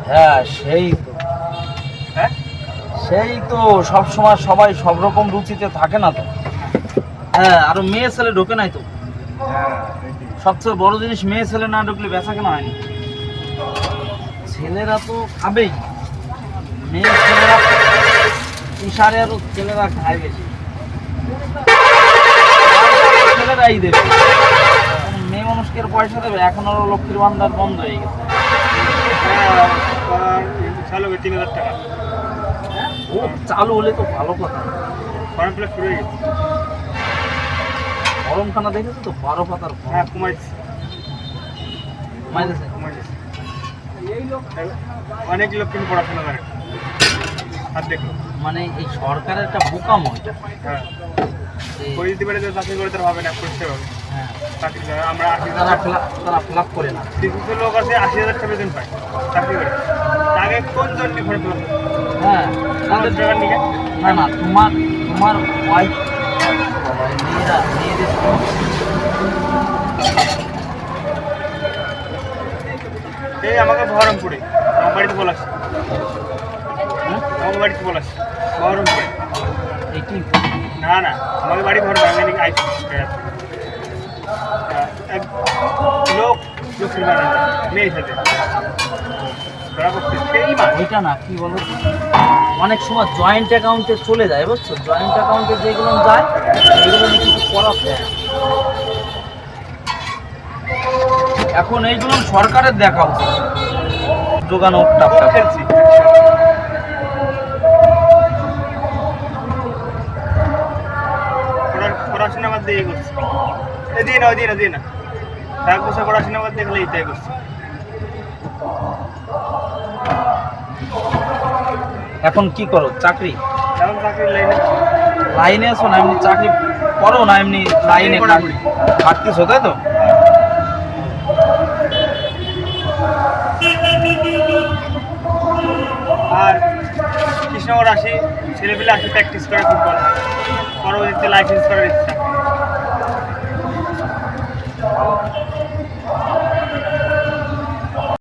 হ্যাঁ সেই তো, হ্যাঁ সেই তো সব সময় সবাই সব রকম রুচিতে থাকে না তো। হ্যাঁ, আরো মেয়ে ছেলে ঢোকে নাই তো। সবচেয়ে বড় জিনিস, মেয়ে ছেলে না ঢুকলে বেচা কেনা হয়নি। ছেলেরা তো খাবেই, মেয়ে ছেলেরা ইশারে আরো ছেলেরা খায় বেশি, ছেলেরাই দেবে। মেয়ে মানুষকে আর পয়সা দেবে? এখন আরো লক্ষ্মীর ভান্ডার বন্ধ হয়ে গেছে। চালু 3000 টাকা ও চালু হলে তো ভালো কথা। ফর্ম ফিল আপ শুরু হয়ে গেছে। গরমখানা দেখেছো তো, 12 পাতার হ্যাঁ কমাইছে মাইরেছে। কমাইছে। অনেক লোক কিন্তু পড়াশোনা করে আর দেখো মানে এই সরকারের একটা বোকামো এটা। হ্যাঁ যে- করে দিতে পারে তো চাকরি করে তার হবে না, করতে হবে হ্যাঁ, চাকরি করে। আমরা 80,000 তারা ফিল আপ করে না। কিছু লোক আছে 80,000 টাকা বেতন পায় চাকরি করে, তাকে কোন জন নি ফর্ম ফিল আপ হ্যাঁ, তাদের টাকার নিকে না না, তোমার ওয়াইফ, মেয়েদের এই আমাকে বহরমপুরে আমার বাড়িতে বলাস, আমার বাড়িতে বলাস বহরমপুরে। এইটি না না আমাদের বাড়ি ঘর বাঙালি আইসি এক লোক লক্ষ্মীর বানাতে মেয়ের সাথে ধরা করছে সেই মাস। ওইটা না, কি বলো তো, অনেক সময় জয়েন্ট অ্যাকাউন্টে চলে যায়, বুঝছো? জয়েন্ট অ্যাকাউন্টে যেগুলো যায় এগুলো নিয়ে কিছু করা যায়। এখন এইগুলো সরকারের দেখা উচিত, যোগানো টাকা খেলছি পড়াশোনা বাদ দিয়ে করছি, দিয়ে না দিয়ে না দিয়ে না 1 বছর পড়াশোনা বাদ দেখলে এইটাই করছি। এখন কি করো? চাকরি এখন চাকরির লাইনে লাইনে আছো না, এমনি চাকরি করো না, এমনি লাইনে করি। খাটতেছো, তাই তো? আর কৃষ্ণনগর আসি, ছেলেপেলে আসি প্র্যাকটিস করে ফুটবল, পরবর্তীতে লাইসেন্স করার ইচ্ছা।